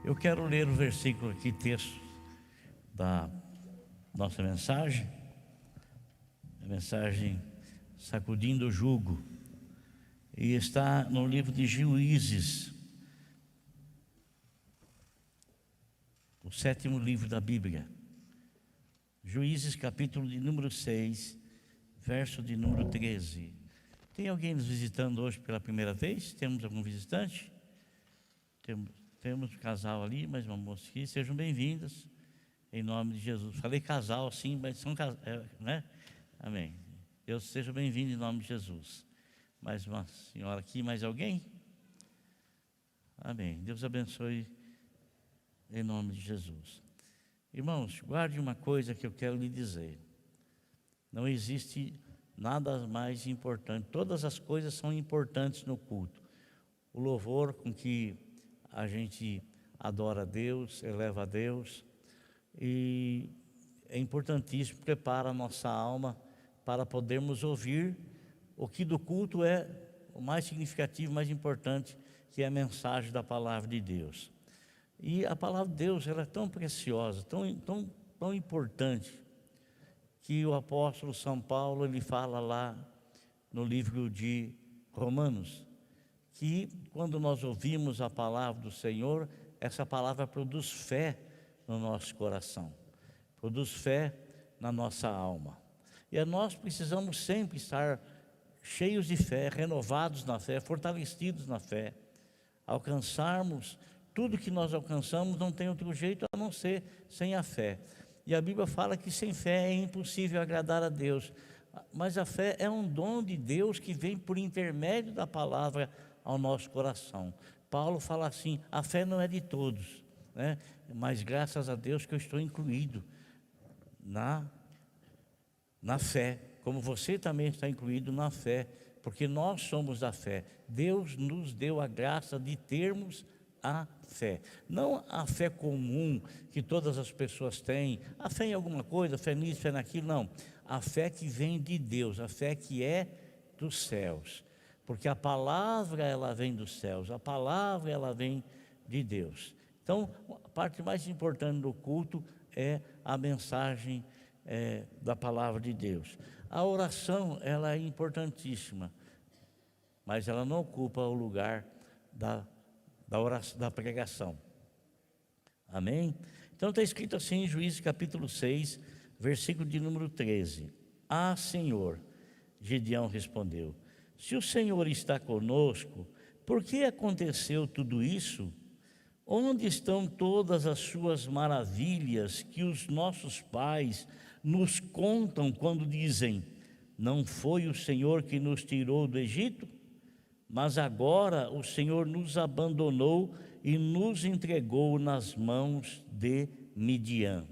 Eu quero ler o versículo aqui, texto da nossa mensagem, a mensagem Sacudindo o Jugo, e está no livro de Juízes, o 7º livro da Bíblia. Juízes, capítulo de número 6, verso de número 13. Tem alguém nos visitando hoje pela primeira vez? Temos algum visitante? Temos um casal ali, mais uma moça aqui. Sejam bem-vindas, em nome de Jesus. Falei casal assim, mas são casal, né? Amém. Deus seja bem-vindo em nome de Jesus. Mais uma senhora aqui, mais alguém? Amém. Deus abençoe em nome de Jesus. Irmãos, guarde uma coisa que eu quero lhe dizer. Não existe nada mais importante. Todas as coisas são importantes no culto. O louvor com que a gente adora a Deus, eleva a Deus, e é importantíssimo, prepara a nossa alma para podermos ouvir o que do culto é o mais significativo, mais importante, que é a mensagem da palavra de Deus. E a palavra de Deus, ela é tão preciosa, tão importante, que o apóstolo São Paulo, ele fala lá no livro de Romanos, que quando nós ouvimos a palavra do Senhor, essa palavra produz fé no nosso coração, produz fé na nossa alma. E nós precisamos sempre estar cheios de fé, renovados na fé, fortalecidos na fé, alcançarmos tudo que nós alcançamos. Não tem outro jeito a não ser sem a fé. E a Bíblia fala que sem fé é impossível agradar a Deus. Mas a fé é um dom de Deus que vem por intermédio da palavra ao nosso coração. Paulo fala assim: a fé não é de todos, né? Mas graças a Deus que eu estou incluído na fé, como você também está incluído na fé, porque nós somos da fé. Deus nos deu a graça de termos a fé, não a fé comum que todas as pessoas têm, a fé em alguma coisa, fé nisso, fé naquilo, não. A fé que vem de Deus, a fé que é dos céus, porque a palavra ela vem dos céus, a palavra ela vem de Deus. Então, a parte mais importante do culto é a mensagem da palavra de Deus. A oração, ela é importantíssima, mas ela não ocupa o lugar da pregação. Amém? Então está escrito assim em Juízes capítulo 6, versículo de número 13. Ah, Senhor, Gideão respondeu, se o Senhor está conosco, por que aconteceu tudo isso? Onde estão todas as suas maravilhas que os nossos pais nos contam quando dizem, não foi o Senhor que nos tirou do Egito? Mas agora o Senhor nos abandonou e nos entregou nas mãos de Midian.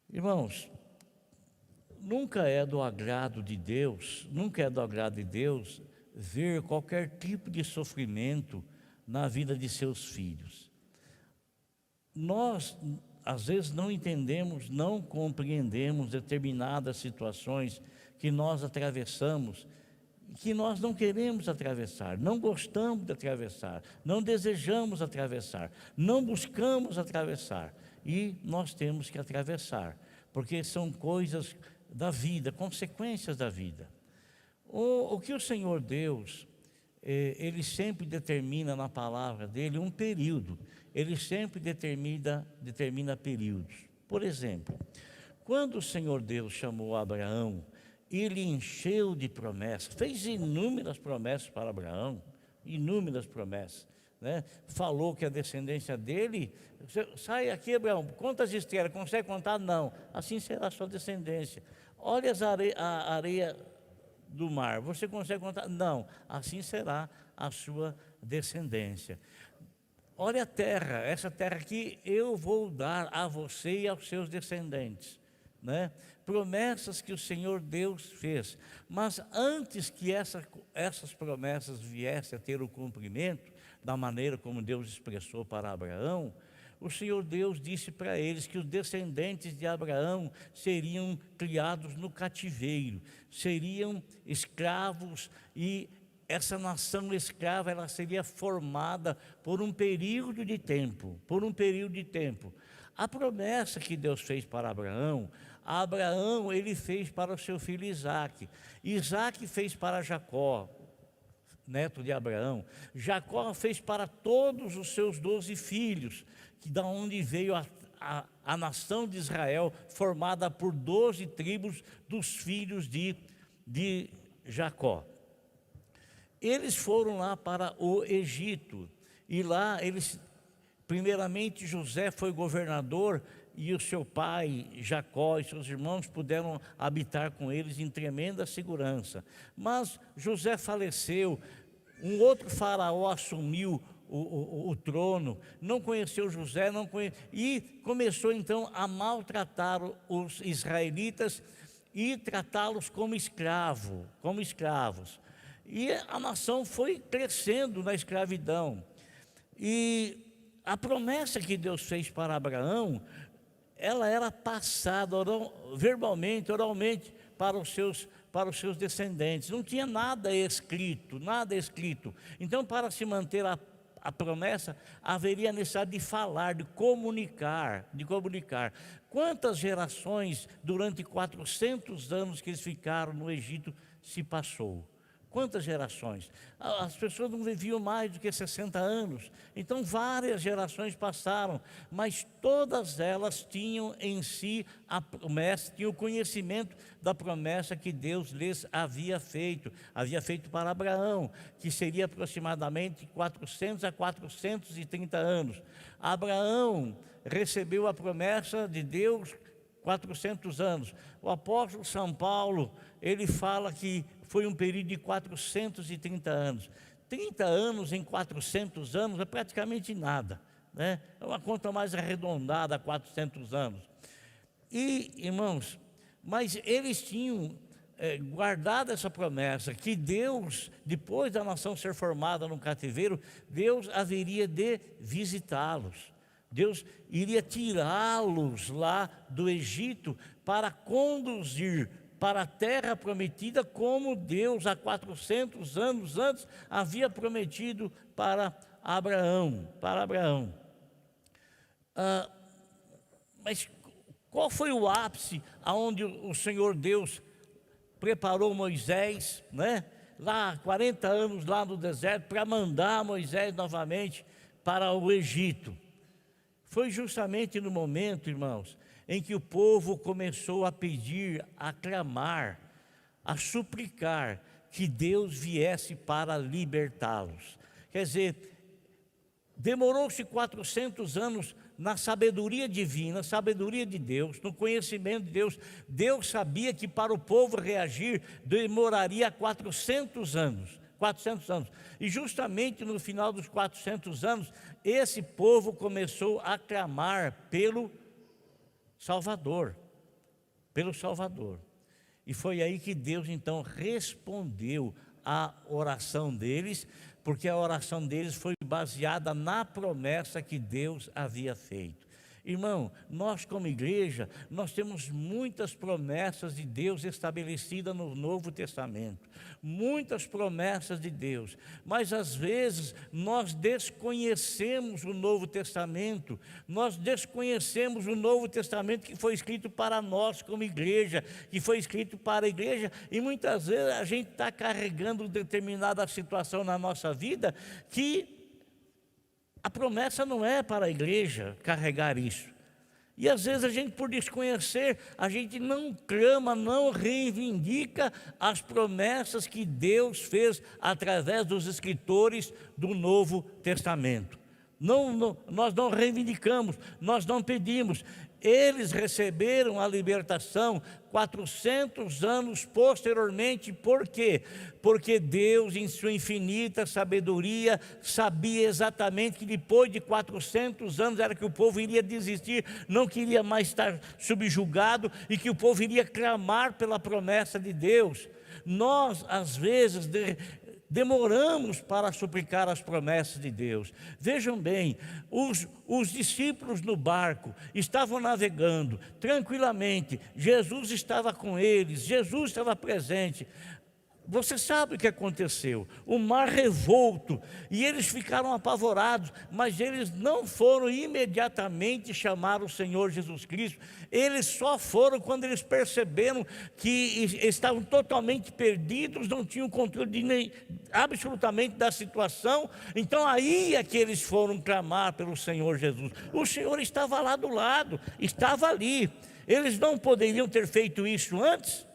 Irmãos, nunca é do agrado de Deus ver qualquer tipo de sofrimento na vida de seus filhos. Nós, às vezes, não entendemos, não compreendemos determinadas situações que nós atravessamos, que nós não queremos atravessar, não gostamos de atravessar, não desejamos atravessar, não buscamos atravessar, e nós temos que atravessar, porque são coisas da vida, consequências da vida. O que o Senhor Deus, Ele sempre determina na palavra dEle um período, Ele sempre determina períodos. Por exemplo, quando o Senhor Deus chamou Abraão, Ele encheu de promessas, fez inúmeras promessas para Abraão, inúmeras promessas, né? Falou que a descendência dele, sai aqui, Abraão, quantas estrelas, consegue contar? Não, assim será a sua descendência. Olha a areia do mar, você consegue contar? Não, assim será a sua descendência. Olha a terra, essa terra aqui eu vou dar a você e aos seus descendentes, né? Promessas que o Senhor Deus fez, mas antes que essas promessas viessem a ter o cumprimento, da maneira como Deus expressou para Abraão, o Senhor Deus disse para eles que os descendentes de Abraão seriam criados no cativeiro, seriam escravos, e essa nação escrava, ela seria formada por um período de tempo, A promessa que Deus fez para Abraão ele fez para o seu filho Isaque. Isaque fez para Jacó, neto de Abraão. Jacó fez para todos os seus 12 filhos, que da onde veio a nação de Israel, formada por 12 tribos dos filhos de Jacó. Eles foram lá para o Egito, e lá primeiramente José foi governador, e o seu pai Jacó e seus irmãos puderam habitar com eles em tremenda segurança. Mas José faleceu, um outro faraó assumiu o trono, não conheceu José, e começou então a maltratar os israelitas e tratá-los como escravos. E a nação foi crescendo na escravidão. E a promessa que Deus fez para Abraão, ela era passada oralmente para os seus descendentes. Não tinha nada escrito. Então, para se manter a promessa, haveria necessidade de falar, de comunicar. Quantas gerações, durante 400 anos que eles ficaram no Egito, se passou? Quantas gerações? As pessoas não viviam mais do que 60 anos. Então, várias gerações passaram, mas todas elas tinham em si a promessa, tinham o conhecimento da promessa que Deus lhes havia feito para Abraão, que seria aproximadamente 400 a 430 anos. Abraão recebeu a promessa de Deus 400 anos. O apóstolo São Paulo, ele fala que foi um período de 430 anos. 30 anos em 400 anos é praticamente nada, né? É uma conta mais arredondada, 400 anos. E, irmãos, mas eles tinham guardado essa promessa, que Deus, depois da nação ser formada no cativeiro, Deus haveria de visitá-los. Deus iria tirá-los lá do Egito para conduzir para a terra prometida, como Deus há 400 anos antes havia prometido para Abraão. Mas qual foi o ápice aonde o Senhor Deus preparou Moisés, né? Lá 40 anos lá no deserto, para mandar Moisés novamente para o Egito? Foi justamente no momento, irmãos, em que o povo começou a pedir, a clamar, a suplicar que Deus viesse para libertá-los. Quer dizer, demorou-se 400 anos na sabedoria divina, sabedoria de Deus, no conhecimento de Deus. Deus sabia que para o povo reagir demoraria 400 anos. E justamente no final dos 400 anos, esse povo começou a clamar pelo Salvador. E foi aí que Deus então respondeu à oração deles, porque a oração deles foi baseada na promessa que Deus havia feito. Irmão, nós como igreja, nós temos muitas promessas de Deus estabelecidas no Novo Testamento. Muitas promessas de Deus. Mas às vezes nós desconhecemos o Novo Testamento. Nós desconhecemos o Novo Testamento que foi escrito para nós como igreja, que foi escrito para a igreja. E muitas vezes a gente está carregando determinada situação na nossa vida que a promessa não é para a igreja carregar isso. E às vezes a gente, por desconhecer, a gente não clama, não reivindica as promessas que Deus fez através dos escritores do Novo Testamento. Nós não reivindicamos, nós não pedimos. Eles receberam a libertação 400 anos posteriormente. Por quê? Porque Deus, em sua infinita sabedoria, sabia exatamente que depois de 400 anos era que o povo iria desistir, não queria mais estar subjugado, e que o povo iria clamar pela promessa de Deus. Nós, às vezes, demoramos para suplicar as promessas de Deus. Vejam bem, os discípulos no barco estavam navegando tranquilamente, Jesus estava com eles, Jesus estava presente. Você sabe o que aconteceu? O mar revolto, e eles ficaram apavorados, mas eles não foram imediatamente chamar o Senhor Jesus Cristo. Eles só foram quando eles perceberam que estavam totalmente perdidos, não tinham controle absolutamente da situação. Então aí é que eles foram clamar pelo Senhor Jesus. O Senhor estava lá do lado, estava ali. Eles não poderiam ter feito isso antes?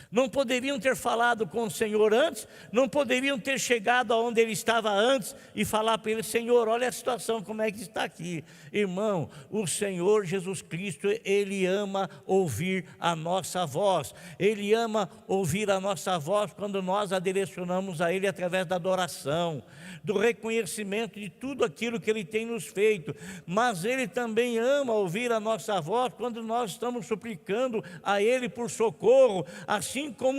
Não poderiam ter falado com o Senhor antes? Não poderiam ter chegado aonde ele estava antes e falar para ele: Senhor, olha a situação, como é que está aqui. Irmão, o Senhor Jesus Cristo, Ele ama ouvir a nossa voz. Ele ama ouvir a nossa voz quando nós a direcionamos a Ele através da adoração, do reconhecimento de tudo aquilo que Ele tem nos feito. Mas Ele também ama ouvir a nossa voz quando nós estamos suplicando a Ele por socorro, assim como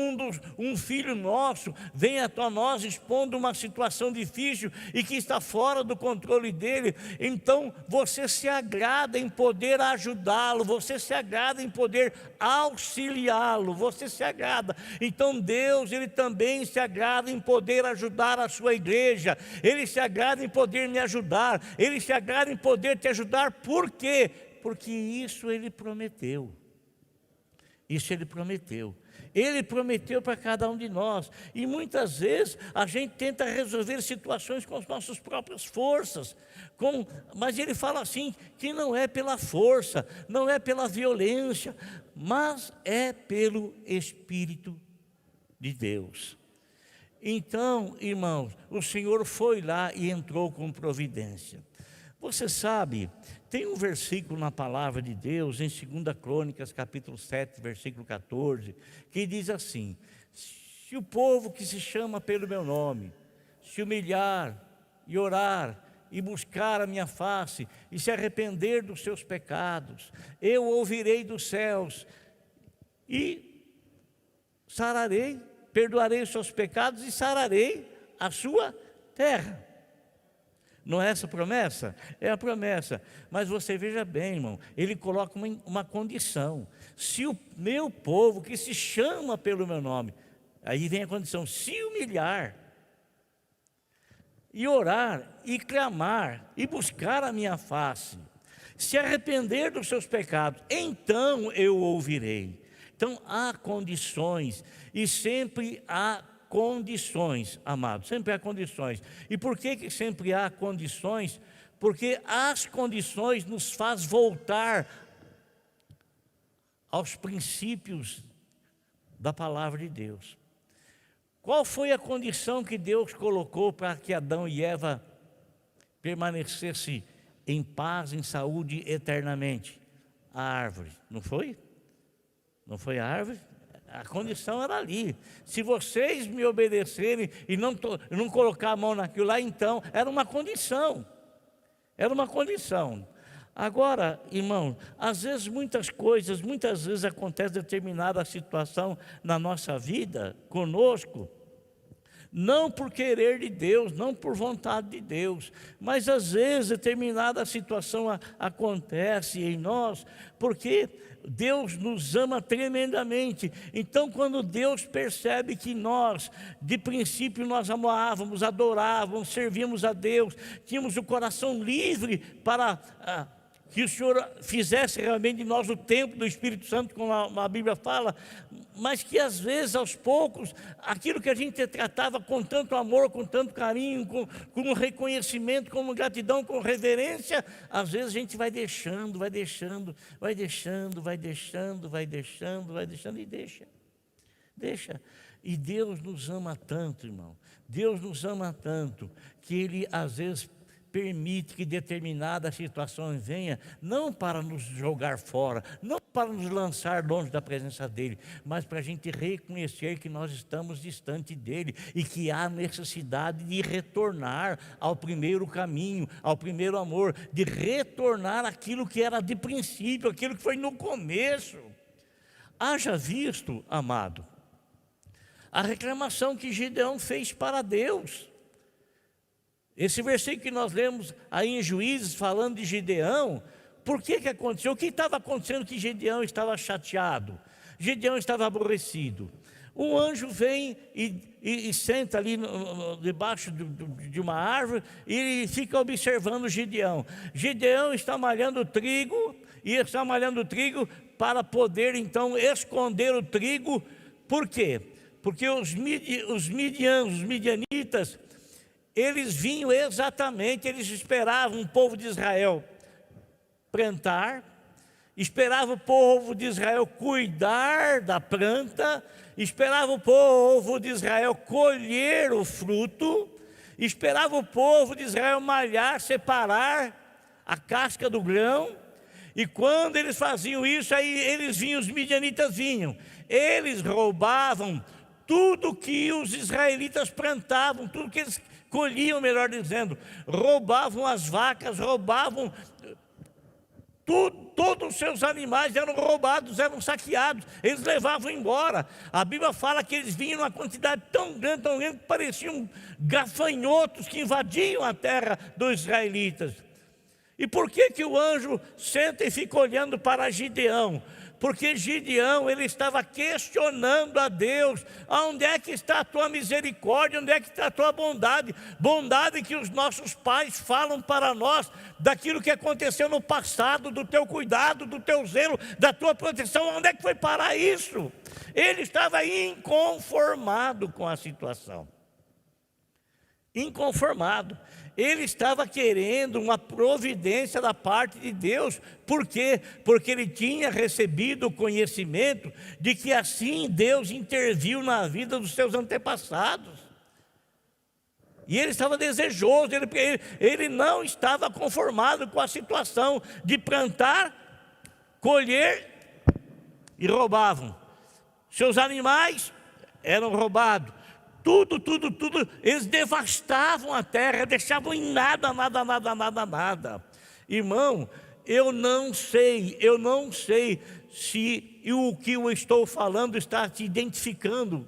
um filho nosso vem até nós expondo uma situação difícil e que está fora do controle dele. Então você se agrada em poder ajudá-lo, você se agrada em poder auxiliá-lo, você se agrada. Então Deus, Ele também se agrada em poder ajudar a sua igreja. Ele se agrada em poder me ajudar, Ele se agrada em poder te ajudar. Por quê? Porque isso Ele prometeu. Isso Ele prometeu. Ele prometeu para cada um de nós. E muitas vezes a gente tenta resolver situações com as nossas próprias forças. Mas Ele fala assim, que não é pela força, não é pela violência, mas é pelo Espírito de Deus. Então, irmãos, o Senhor foi lá e entrou com providência. Você sabe, tem um versículo na palavra de Deus, em 2 Crônicas, capítulo 7, versículo 14, que diz assim: se o povo que se chama pelo meu nome se humilhar e orar e buscar a minha face e se arrepender dos seus pecados, eu ouvirei dos céus e sararei, perdoarei os seus pecados e sararei a sua terra. Não é essa a promessa? É a promessa. Mas você veja bem, irmão, Ele coloca uma condição: se o meu povo que se chama pelo meu nome, aí vem a condição, se humilhar e orar e clamar e buscar a minha face, se arrepender dos seus pecados, então eu ouvirei. Então há condições, e sempre há condições, amados, sempre há condições. E por que sempre há condições? Porque as condições nos faz voltar aos princípios da palavra de Deus. Qual foi a condição que Deus colocou para que Adão e Eva permanecessem em paz, em saúde eternamente? A árvore, não foi? Não foi a árvore? A condição era ali. Se vocês me obedecerem e não colocar a mão naquilo lá, então era uma condição. Era uma condição. Agora, irmão, às vezes muitas vezes acontece determinada situação na nossa vida, conosco, não por querer de Deus, não por vontade de Deus, mas às vezes determinada situação acontece em nós, porque Deus nos ama tremendamente. Então quando Deus percebe que nós, de princípio nós amávamos, adorávamos, servíamos a Deus, tínhamos o coração livre para que o Senhor fizesse realmente de nós o templo do Espírito Santo, como a Bíblia fala, mas que às vezes, aos poucos, aquilo que a gente tratava com tanto amor, com tanto carinho, com reconhecimento, com gratidão, com reverência, às vezes a gente vai deixando e deixa. E Deus nos ama tanto, irmão, Deus nos ama tanto, que Ele às vezes permite que determinada situação venha, não para nos jogar fora, não para nos lançar longe da presença dEle, mas para a gente reconhecer que nós estamos distante dEle e que há necessidade de retornar ao primeiro caminho, ao primeiro amor, de retornar aquilo que era de princípio, aquilo que foi no começo. Haja visto, amado, a reclamação que Gideão fez para Deus. Esse versículo que nós lemos aí em Juízes, falando de Gideão, por que aconteceu? O que estava acontecendo que Gideão estava chateado? Gideão estava aborrecido. Um anjo vem e senta ali debaixo de uma árvore e fica observando Gideão. Gideão está malhando trigo, e está malhando trigo para poder então esconder o trigo. Por quê? Porque os midianitas, eles vinham exatamente, eles esperavam o povo de Israel plantar, esperava o povo de Israel cuidar da planta, esperava o povo de Israel colher o fruto, esperava o povo de Israel malhar, separar a casca do grão. E quando eles faziam isso, aí eles vinham, os midianitas vinham, eles roubavam tudo que os israelitas plantavam, tudo que eles colhiam, melhor dizendo, roubavam as vacas, roubavam tudo. Todos os seus animais eram roubados, eram saqueados, eles levavam embora. A Bíblia fala que eles vinham uma quantidade tão grande, que pareciam gafanhotos que invadiam a terra dos israelitas. E por que o anjo senta e fica olhando para Gideão? Porque Gideão, ele estava questionando a Deus: onde é que está a tua misericórdia, onde é que está a tua bondade? Bondade que os nossos pais falam para nós, daquilo que aconteceu no passado, do teu cuidado, do teu zelo, da tua proteção. Onde é que foi parar isso? Ele estava inconformado com a situação. Inconformado. Ele estava querendo uma providência da parte de Deus. Por quê? Porque ele tinha recebido o conhecimento de que assim Deus interviu na vida dos seus antepassados. E ele estava desejoso, ele não estava conformado com a situação de plantar, colher e roubavam. Seus animais eram roubados. Tudo, eles devastavam a terra, deixavam em nada. Irmão, eu não sei se o que eu estou falando está te identificando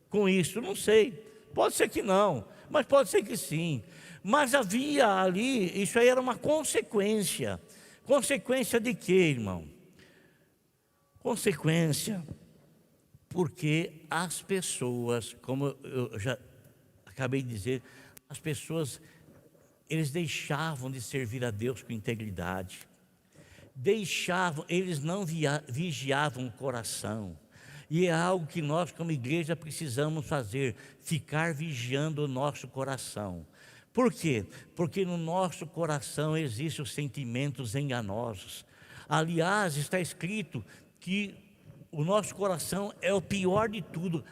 com isso, não sei. Pode ser que não, mas pode ser que sim. Mas havia ali, isso aí era uma consequência. Consequência de quê, irmão? Consequência porque as pessoas, como eu já acabei de dizer, as pessoas, eles deixavam de servir a Deus com integridade, eles não vigiavam o coração. E é algo que nós como igreja precisamos fazer, ficar vigiando o nosso coração. Por quê? Porque no nosso coração existem os sentimentos enganosos. Aliás, está escrito que o nosso coração é o pior de tudo,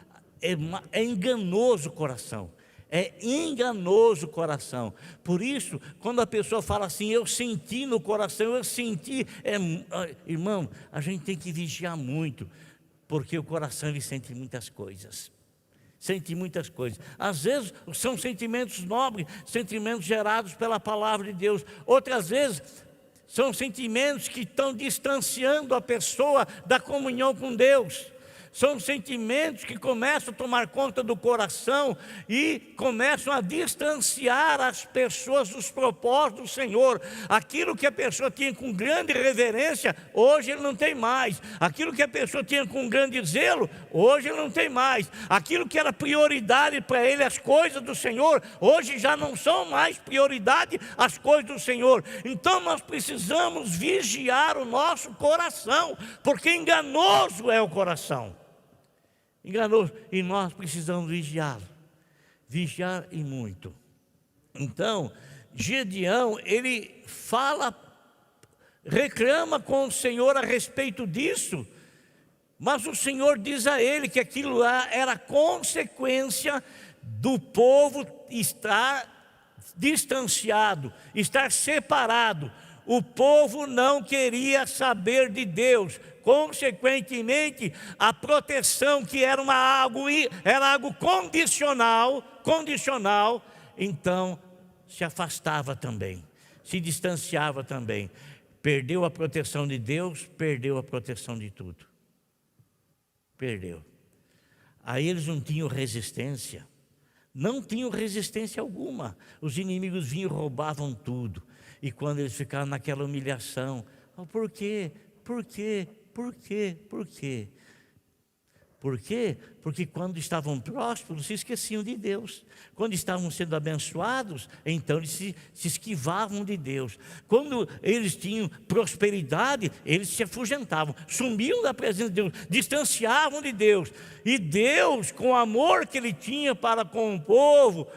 é enganoso o coração, é enganoso o coração. Por isso, quando a pessoa fala assim, eu senti no coração, irmão, a gente tem que vigiar muito, porque o coração ele sente muitas coisas. Às vezes são sentimentos nobres, sentimentos gerados pela palavra de Deus. Outras vezes são sentimentos que estão distanciando a pessoa da comunhão com Deus. São sentimentos que começam a tomar conta do coração e começam a distanciar as pessoas dos propósitos do Senhor. Aquilo que a pessoa tinha com grande reverência, hoje ele não tem mais. Aquilo que a pessoa tinha com grande zelo, hoje ele não tem mais. Aquilo que era prioridade para ele, as coisas do Senhor, hoje já não são mais prioridade as coisas do Senhor. Então nós precisamos vigiar o nosso coração, porque enganoso é o coração. Enganoso, e nós precisamos vigiá-lo, vigiar e muito. Então, Gideão, ele reclama com o Senhor a respeito disso, mas o Senhor diz a ele que aquilo lá era consequência do povo estar distanciado, estar separado. O povo não queria saber de Deus. Consequentemente, a proteção que era algo condicional, então se afastava também, se distanciava também. Perdeu a proteção de Deus, perdeu a proteção de tudo. Perdeu. Aí eles não tinham resistência alguma. Os inimigos vinham e roubavam tudo. E quando eles ficaram naquela humilhação, por quê? Por quê? Porque quando estavam prósperos, se esqueciam de Deus. Quando estavam sendo abençoados, então eles se esquivavam de Deus. Quando eles tinham prosperidade, eles se afugentavam, sumiam da presença de Deus, distanciavam de Deus. E Deus, com o amor que Ele tinha para com o povo,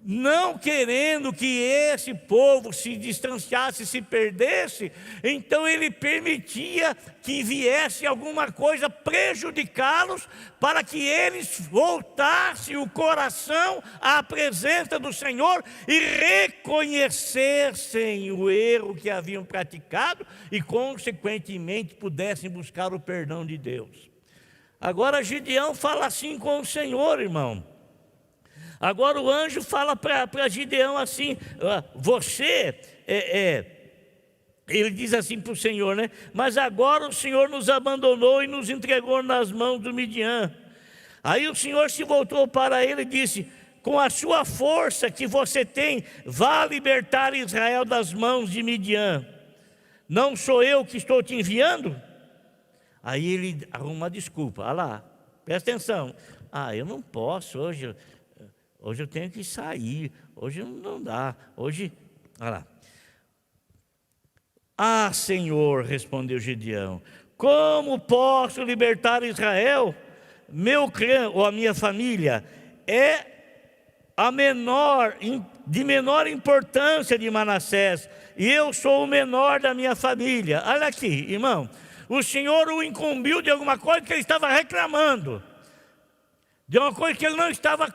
não querendo que esse povo se distanciasse, se perdesse, então Ele permitia que viesse alguma coisa prejudicá-los, para que eles voltassem o coração à presença do Senhor e reconhecessem o erro que haviam praticado e, consequentemente, pudessem buscar o perdão de Deus. Agora Gideão fala assim com o Senhor, irmão. Agora o anjo fala para Gideão assim, ele diz assim para o Senhor, né? Mas agora o Senhor nos abandonou e nos entregou nas mãos do Midian. Aí o Senhor se voltou para ele e disse: com a sua força que você tem, vá libertar Israel das mãos de Midian. Não sou eu que estou te enviando? Aí ele arruma uma desculpa. Olha lá, presta atenção. Eu não posso hoje eu tenho que sair, hoje não dá, olha lá. Senhor, respondeu Gideão, como posso libertar Israel? Meu clã, ou a minha família, é de menor importância de Manassés, e eu sou o menor da minha família. Olha aqui, irmão, o Senhor o incumbiu de alguma coisa que ele estava reclamando, de uma coisa que ele não estava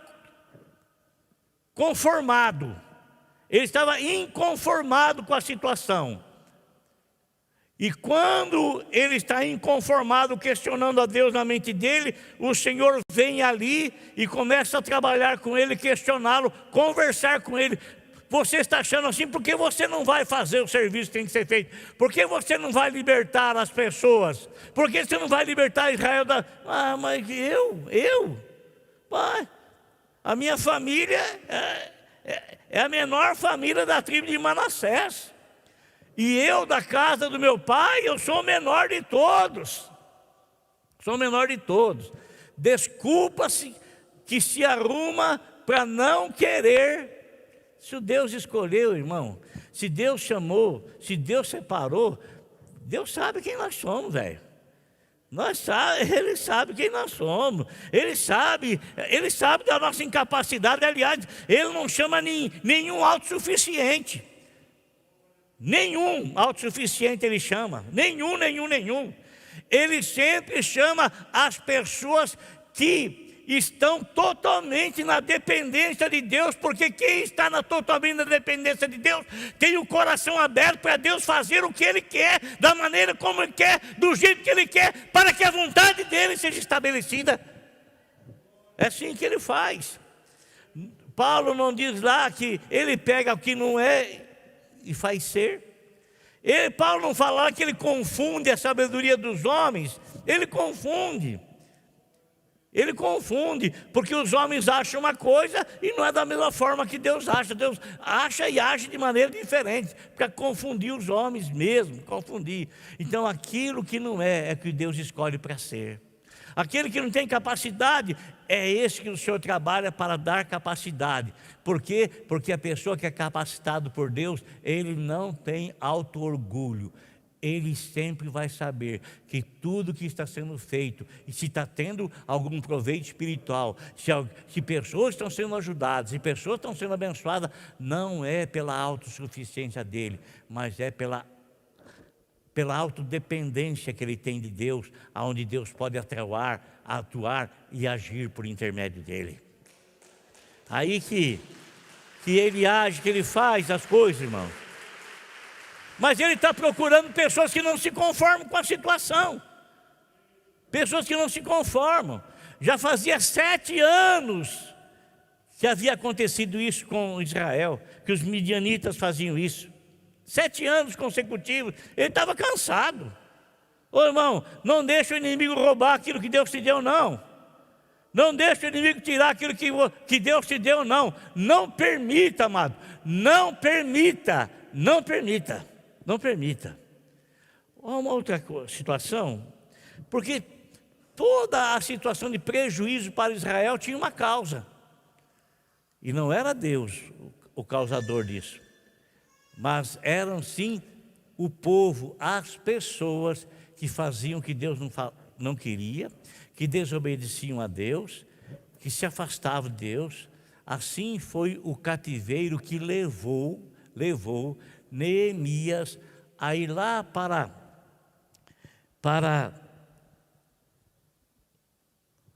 conformado, ele estava inconformado com a situação. E quando ele está inconformado, questionando a Deus na mente dele, o Senhor vem ali e começa a trabalhar com ele, questioná-lo, conversar com ele. Você está achando assim, por que você não vai fazer o serviço que tem que ser feito? Por que você não vai libertar as pessoas? Por que você não vai libertar Israel da... mas a minha família é a menor família da tribo de Manassés. E eu, da casa do meu pai, eu sou o menor de todos. Sou o menor de todos. Desculpa-se que se arruma para não querer. Se o Deus escolheu, irmão, se Deus chamou, se Deus separou, Deus sabe quem nós somos, velho. Ele sabe quem nós somos, Ele sabe da nossa incapacidade. Aliás, Ele não chama nenhum autossuficiente. Nenhum autossuficiente Ele chama, nenhum. Ele sempre chama as pessoas que estão totalmente na dependência de Deus, porque quem está totalmente na dependência de Deus tem o coração aberto para Deus fazer o que Ele quer, da maneira como Ele quer, do jeito que Ele quer, para que a vontade dEle seja estabelecida. É assim que Ele faz. Paulo não diz lá que Ele pega o que não é e faz ser. Paulo não fala lá que Ele confunde a sabedoria dos homens. Ele confunde, porque os homens acham uma coisa e não é da mesma forma que Deus acha. Deus acha e age de maneira diferente, para confundir os homens mesmo, confundir. Então aquilo que não é que Deus escolhe para ser. Aquele que não tem capacidade, é esse que o Senhor trabalha para dar capacidade. Por quê? Porque a pessoa que é capacitada por Deus, ele não tem auto-orgulho. Ele sempre vai saber que tudo que está sendo feito, e se está tendo algum proveito espiritual, se pessoas estão sendo ajudadas, se pessoas estão sendo abençoadas, não é pela autossuficiência dele, mas é pela autodependência que ele tem de Deus, aonde Deus pode atuar e agir por intermédio dele. Aí que ele age, que ele faz as coisas, irmão. Mas ele está procurando pessoas que não se conformam com a situação. Pessoas que não se conformam. Já fazia 7 anos que havia acontecido isso com Israel, que os midianitas faziam isso. 7 anos consecutivos. Ele estava cansado. Ô irmão, não deixa o inimigo roubar aquilo que Deus te deu, não. Não deixa o inimigo tirar aquilo que Deus te deu, não. Não permita, amado. Não permita. Uma outra situação, porque toda a situação de prejuízo para Israel tinha uma causa. E não era Deus o causador disso, mas eram sim o povo, as pessoas que faziam o que Deus não queria, que desobedeciam a Deus, que se afastavam de Deus. Assim foi o cativeiro que levou Neemias a ir lá para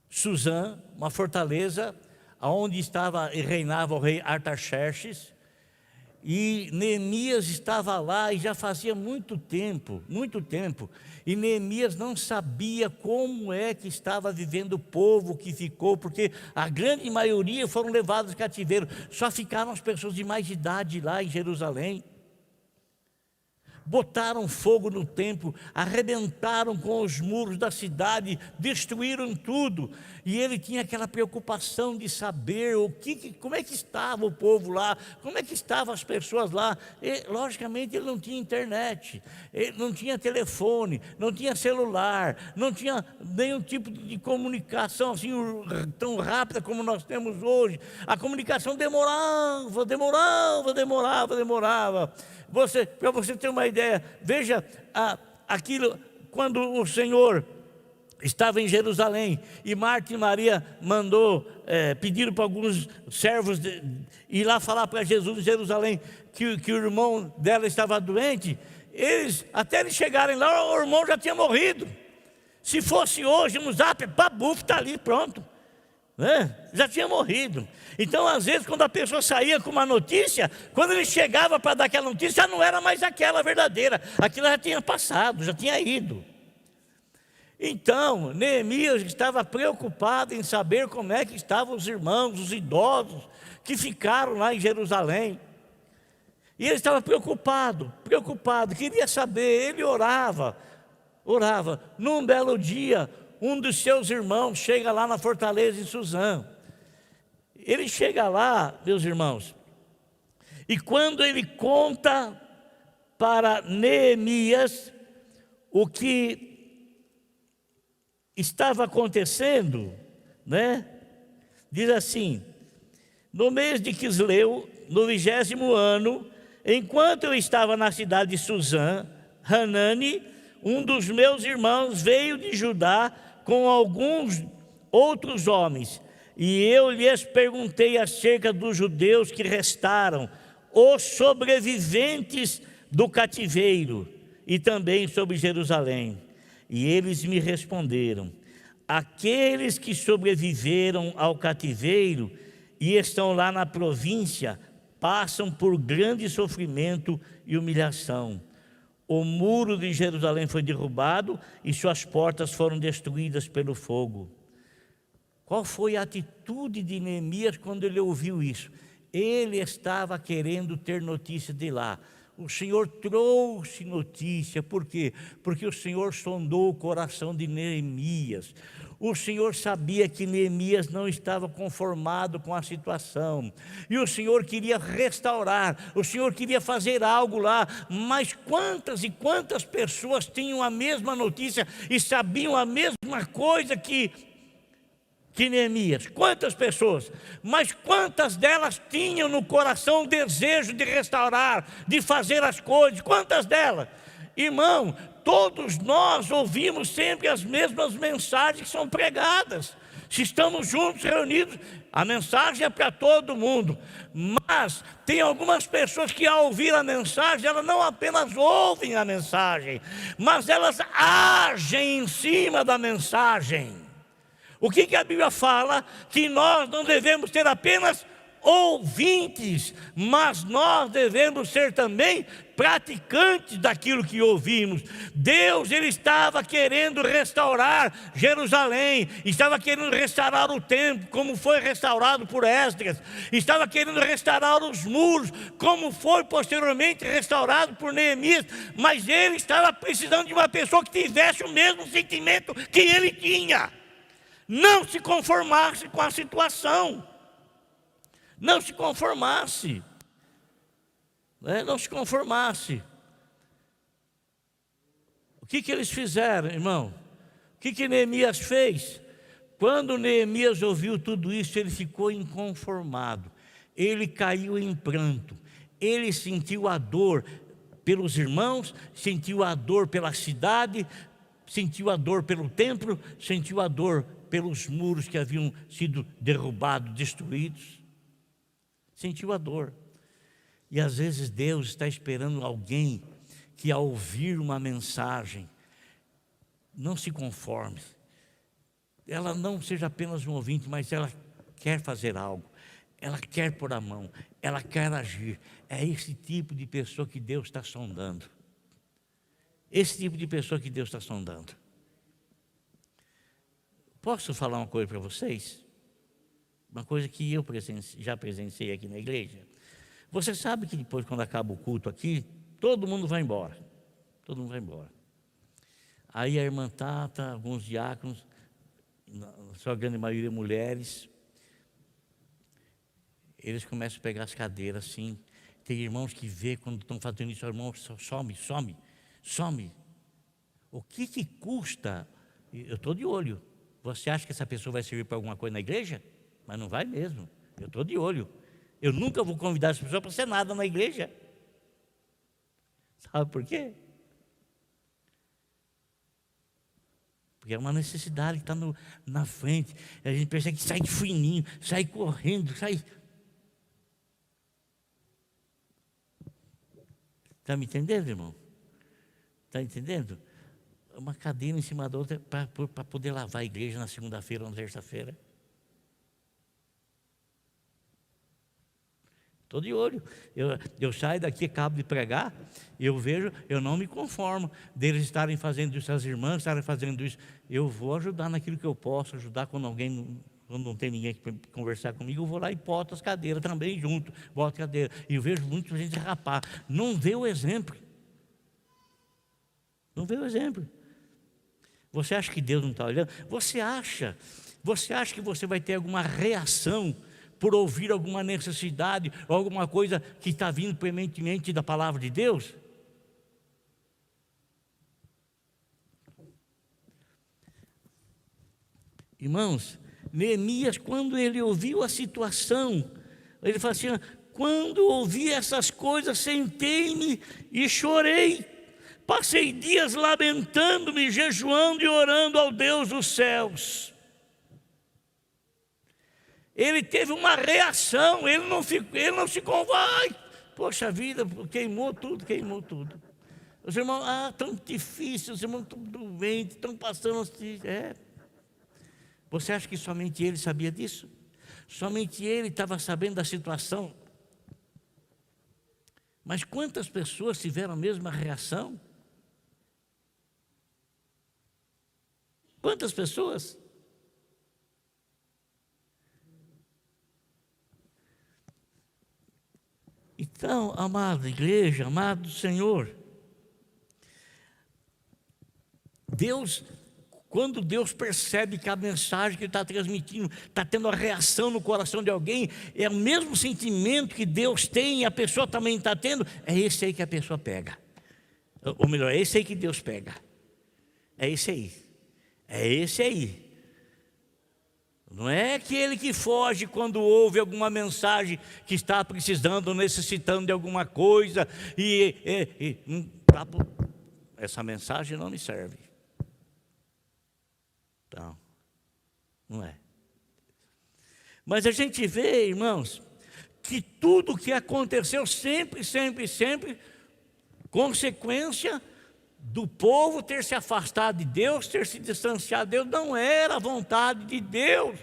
Suzã, uma fortaleza, onde estava e reinava o rei Artaxerxes. E Neemias estava lá e já fazia muito tempo, e Neemias não sabia como é que estava vivendo o povo que ficou, porque a grande maioria foram levados de cativeiro, só ficaram as pessoas de mais idade lá em Jerusalém. Botaram fogo no templo, arrebentaram com os muros da cidade, destruíram tudo. E ele tinha aquela preocupação de saber como é que estava o povo lá, como é que estavam as pessoas lá. Logicamente ele não tinha internet, ele não tinha telefone, não tinha celular, não tinha nenhum tipo de comunicação assim tão rápida como nós temos hoje. A comunicação demorava. Para você ter uma ideia, veja aquilo quando o Senhor estava em Jerusalém e Marta e Maria pediram para alguns servos ir lá falar para Jesus em Jerusalém que o irmão dela estava doente. Até eles chegarem lá, o irmão já tinha morrido. Se fosse hoje no zap, babuf, está ali, pronto, já tinha morrido. Então às vezes quando a pessoa saía com uma notícia, quando ele chegava para dar aquela notícia, já não era mais aquela verdadeira, aquilo já tinha passado, já tinha ido. Então Neemias estava preocupado em saber como é que estavam os irmãos, os idosos que ficaram lá em Jerusalém. E ele estava preocupado, queria saber. Ele orava. Num belo dia, um dos seus irmãos chega lá na fortaleza em Suzã. Ele chega lá, meus irmãos, e quando ele conta para Neemias o que estava acontecendo, diz assim: no mês de Quisleu, no 20º ano, enquanto eu estava na cidade de Suzã, Hanani, um dos meus irmãos, veio de Judá com alguns outros homens, e eu lhes perguntei acerca dos judeus que restaram, os sobreviventes do cativeiro, e também sobre Jerusalém. E eles me responderam: aqueles que sobreviveram ao cativeiro e estão lá na província passam por grande sofrimento e humilhação. O muro de Jerusalém foi derrubado e suas portas foram destruídas pelo fogo. Qual foi a atitude de Neemias quando ele ouviu isso? Ele estava querendo ter notícia de lá. O Senhor trouxe notícia. Por quê? Porque o Senhor sondou o coração de Neemias. O Senhor sabia que Neemias não estava conformado com a situação, e o Senhor queria restaurar, o Senhor queria fazer algo lá. Mas quantas e quantas pessoas tinham a mesma notícia e sabiam a mesma coisa que Neemias? Quantas pessoas? Mas quantas delas tinham no coração o desejo de restaurar, de fazer as coisas? Quantas delas? Irmão, todos nós ouvimos sempre as mesmas mensagens que são pregadas. Se estamos juntos, reunidos, a mensagem é para todo mundo. Mas tem algumas pessoas que ao ouvir a mensagem, elas não apenas ouvem a mensagem, mas elas agem em cima da mensagem. O que a Bíblia fala? Que nós não devemos ser apenas ouvintes, mas nós devemos ser também praticantes daquilo que ouvimos. Deus, Ele estava querendo restaurar Jerusalém, estava querendo restaurar o templo, como foi restaurado por Esdras, estava querendo restaurar os muros, como foi posteriormente restaurado por Neemias, mas Ele estava precisando de uma pessoa que tivesse o mesmo sentimento que ele tinha. Não se conformasse com a situação, não se conformasse, O que eles fizeram, irmão? O que Neemias fez? Quando Neemias ouviu tudo isso, ele ficou inconformado, ele caiu em pranto, ele sentiu a dor pelos irmãos, sentiu a dor pela cidade, sentiu a dor pelo templo, sentiu a dor pelos muros que haviam sido derrubados, destruídos. Sentiu a dor. E às vezes Deus está esperando alguém que, ao ouvir uma mensagem, não se conforme. Ela não seja apenas um ouvinte, mas ela quer fazer algo. Ela quer pôr a mão, ela quer agir. É esse tipo de pessoa que Deus está sondando. Esse tipo de pessoa que Deus está sondando. Posso falar uma coisa para vocês? Uma coisa que eu já presenciei aqui na igreja. Você sabe que depois, quando acaba o culto aqui, todo mundo vai embora. Todo mundo vai embora. Aí a irmã Tata, alguns diáconos, na sua grande maioria mulheres, eles começam a pegar as cadeiras assim. Tem irmãos que vê quando estão fazendo isso, o irmão some. O que custa? Eu estou de olho. Você acha que essa pessoa vai servir para alguma coisa na igreja? Mas não vai mesmo. Eu estou de olho. Eu nunca vou convidar essa pessoa para ser nada na igreja. Sabe por quê? Porque é uma necessidade que está na frente. A gente pensa que sai de fininho, sai correndo, sai. Está me entendendo, irmão? Está entendendo? Uma cadeira em cima da outra para poder lavar a igreja na segunda-feira ou na terça-feira. Estou de olho. Eu saio daqui, acabo de pregar, eu vejo, eu não me conformo deles estarem fazendo isso, as irmãs estarem fazendo isso. Eu vou ajudar naquilo que eu posso, ajudar quando não tem ninguém para conversar comigo, eu vou lá e boto as cadeiras também junto, boto a cadeira. E eu vejo muita gente rapar, não vê o exemplo. Não vê o exemplo. Você acha que Deus não está olhando? Você acha que você vai ter alguma reação por ouvir alguma necessidade ou alguma coisa que está vindo premente da palavra de Deus? Irmãos, Neemias, quando ele ouviu a situação, ele fala assim: quando ouvi essas coisas, sentei-me e chorei. Passei dias lamentando-me, jejuando e orando ao Deus dos céus. Ele teve uma reação, ele não se convai. Poxa vida, queimou tudo. Os irmãos, tão difícil, os irmãos estão doentes, estão passando assim. Você acha que somente ele sabia disso? Somente ele estava sabendo da situação? Mas quantas pessoas tiveram a mesma reação? Quantas pessoas? Então, amada igreja, amado Senhor, quando Deus percebe que a mensagem que Ele está transmitindo está tendo a reação no coração de alguém, é o mesmo sentimento que Deus tem e a pessoa também está tendo, é esse aí que a pessoa pega. Ou melhor, é esse aí que Deus pega. É esse aí. Não é aquele que foge quando ouve alguma mensagem que está precisando ou necessitando de alguma coisa essa mensagem não me serve. Então, não é. Mas a gente vê, irmãos, que tudo o que aconteceu sempre, consequência do povo ter se afastado de Deus, ter se distanciado de Deus, não era a vontade de Deus.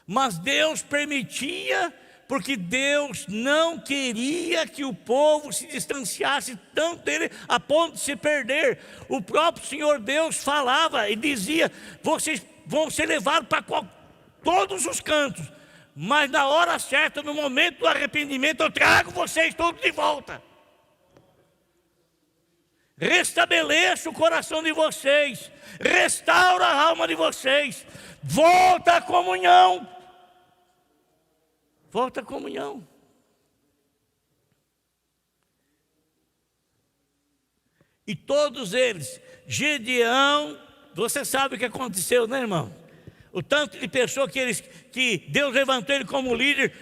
Mas Deus permitia, porque Deus não queria que o povo se distanciasse tanto dele a ponto de se perder. O próprio Senhor Deus falava e dizia: vocês vão ser levados para todos os cantos, mas na hora certa, no momento do arrependimento, eu trago vocês todos de volta. Restabeleça o coração de vocês, restaura a alma de vocês, volta à comunhão. Volta à comunhão. E todos eles, Gedeão, você sabe o que aconteceu, né, irmão? O tanto de pessoa que Deus levantou ele como líder,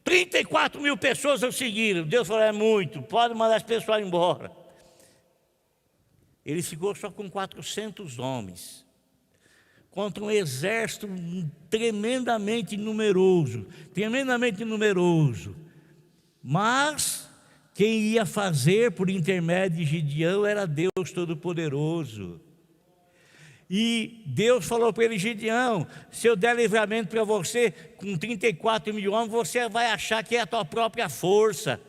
34 mil pessoas o seguiram. Deus falou, é muito, pode mandar as pessoas embora. Ele ficou só com 400 homens, contra um exército tremendamente numeroso. Mas quem ia fazer por intermédio de Gideão era Deus Todo-Poderoso. E Deus falou para ele, Gideão, se eu der livramento para você com 34 mil homens, você vai achar que é a tua própria força.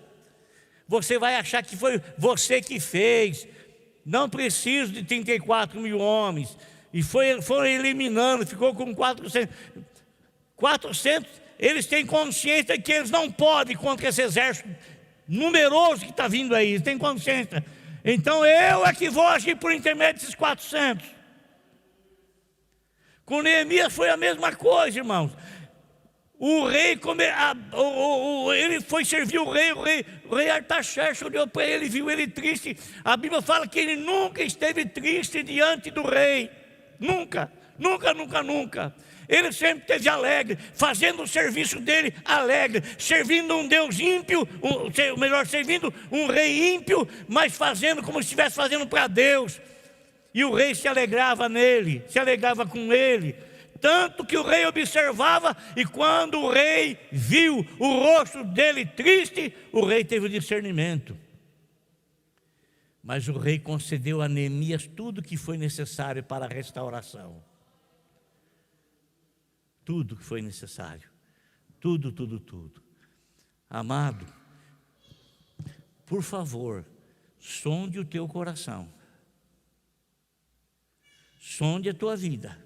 Você vai achar que foi você que fez. Não preciso de 34 mil homens. E foram eliminando, ficou com 400. 400, eles têm consciência de que eles não podem contra esse exército numeroso que está vindo aí. Eles têm consciência. Então eu é que vou agir por intermédio desses 400. Com Neemias foi a mesma coisa, irmãos. O rei, ele foi servir o rei Artaxerxes olhou para ele, viu ele triste. A Bíblia fala que ele nunca esteve triste diante do rei. Nunca. Ele sempre esteve alegre, fazendo o serviço dele alegre, servindo um Deus ímpio, servindo um rei ímpio, mas fazendo como se estivesse fazendo para Deus. E o rei se alegrava nele, se alegrava com ele. Tanto que o rei observava, e quando o rei viu o rosto dele triste, o rei teve o discernimento. Mas o rei concedeu a Neemias tudo que foi necessário para a restauração. Tudo que foi necessário. Tudo. Amado, por favor, sonde o teu coração. Sonde a tua vida.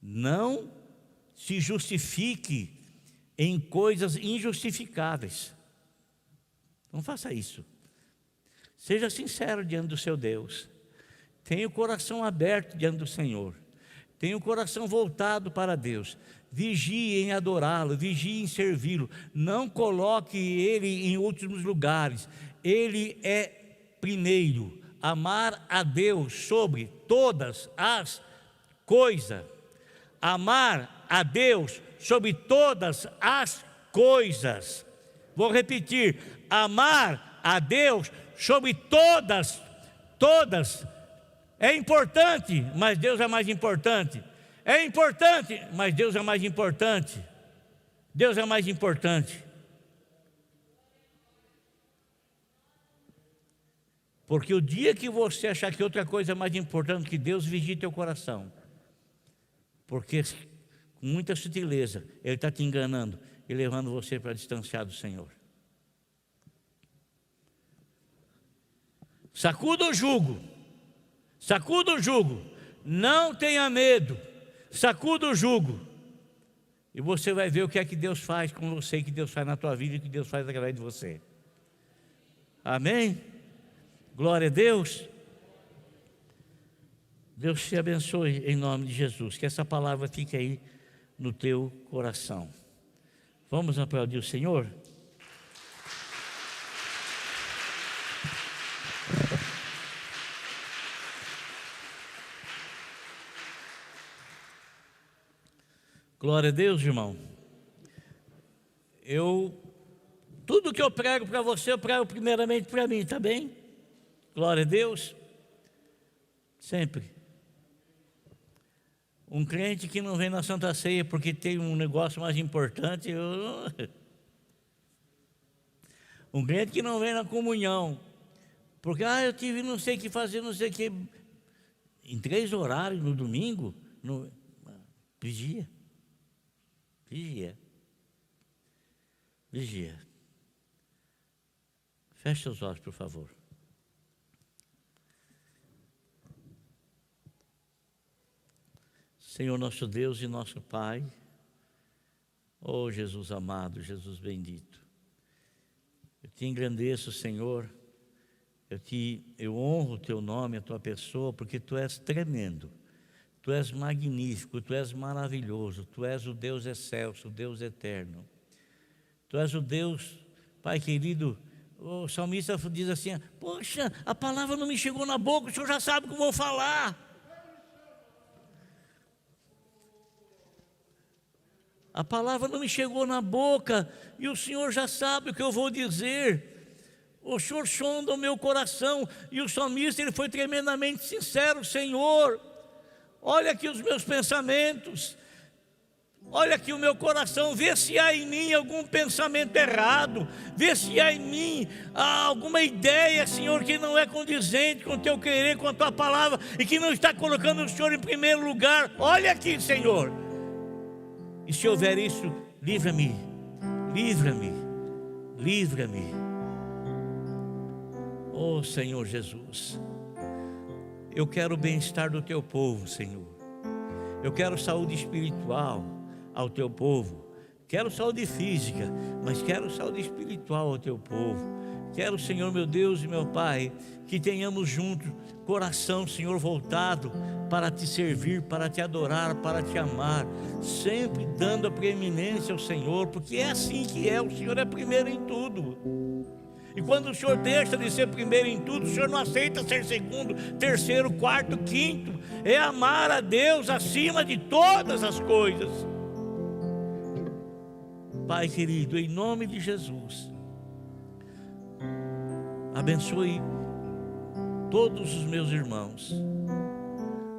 Não se justifique em coisas injustificáveis. Não faça isso. Seja sincero diante do seu Deus. Tenha o coração aberto diante do Senhor. Tenha o coração voltado para Deus. Vigie em adorá-lo, vigie em servi-lo. Não coloque Ele em últimos lugares. Ele é primeiro. Amar a Deus sobre todas as coisas. Amar a Deus sobre todas as coisas. Vou repetir. Amar a Deus sobre todas. É importante, mas Deus é mais importante. É importante, mas Deus é mais importante. Deus é mais importante. Porque o dia que você achar que outra coisa é mais importante que Deus, vigie teu coração. Porque com muita sutileza Ele está te enganando e levando você para distanciar do Senhor. Sacuda o jugo. Não tenha medo. Sacuda o jugo. E você vai ver o que é que Deus faz com você, que Deus faz na tua vida e que Deus faz através de você. Amém? Glória a Deus. Deus te abençoe em nome de Jesus. Que essa palavra fique aí no teu coração. Vamos aplaudir o Senhor? Glória a Deus, irmão. Tudo que eu prego para você, eu prego primeiramente para mim, tá bem? Glória a Deus. Sempre. Um crente que não vem na Santa Ceia porque tem um negócio mais importante, um crente que não vem na comunhão porque eu tive não sei o que fazer, não sei o que, em 3 horários no domingo, vigia. Feche seus olhos, por favor. Senhor nosso Deus e nosso Pai, oh Jesus amado, Jesus bendito, eu te engrandeço, Senhor, eu honro o teu nome, a tua pessoa, porque tu és tremendo, tu és magnífico, tu és maravilhoso, tu és o Deus excelso, o Deus eterno, tu és o Deus, Pai querido, o salmista diz assim: poxa, a palavra não me chegou na boca, o Senhor já sabe o que eu vou falar. A palavra não me chegou na boca e o Senhor já sabe o que eu vou dizer. O Senhor sonda o meu coração. E o salmista, ele foi tremendamente sincero: Senhor, olha aqui os meus pensamentos, olha aqui o meu coração, vê se há em mim algum pensamento errado, vê se há em mim alguma ideia, Senhor, que não é condizente com o teu querer, com a tua palavra, e que não está colocando o Senhor em primeiro lugar. Olha aqui, Senhor, e se houver isso, livra-me, livra-me, livra-me. Oh Senhor Jesus, eu quero o bem-estar do teu povo, Senhor. Eu quero saúde espiritual ao teu povo. Quero saúde física, mas quero saúde espiritual ao teu povo. Quero, Senhor, meu Deus e meu Pai, que tenhamos juntos coração, Senhor, voltado para te servir, para te adorar, para te amar, sempre dando a preeminência ao Senhor, porque é assim que é. O Senhor é primeiro em tudo. E quando o Senhor deixa de ser primeiro em tudo, o Senhor não aceita ser segundo, terceiro, quarto, quinto. É amar a Deus acima de todas as coisas. Pai querido, em nome de Jesus, abençoe todos os meus irmãos.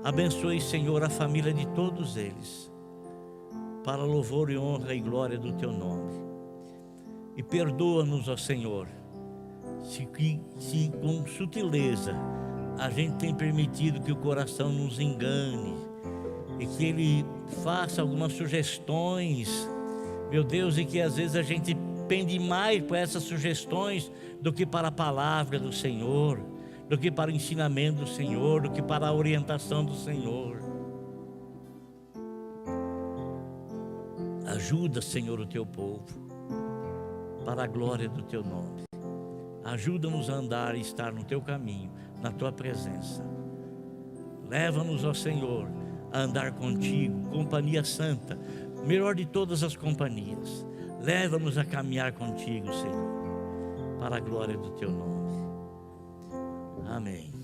Abençoe, Senhor, a família de todos eles, para louvor e honra e glória do teu nome. E perdoa-nos, ó Senhor, se com sutileza a gente tem permitido que o coração nos engane e que ele faça algumas sugestões, meu Deus, e que às vezes a gente pende mais para essas sugestões do que para a palavra do Senhor, do que para o ensinamento do Senhor, do que para a orientação do Senhor. Ajuda, Senhor, o teu povo, para a glória do teu nome. Ajuda-nos a andar e estar no teu caminho, na tua presença. Leva-nos, ó Senhor, a andar contigo, companhia santa, melhor de todas as companhias. Leva-nos a caminhar contigo, Senhor, para a glória do teu nome. Amém.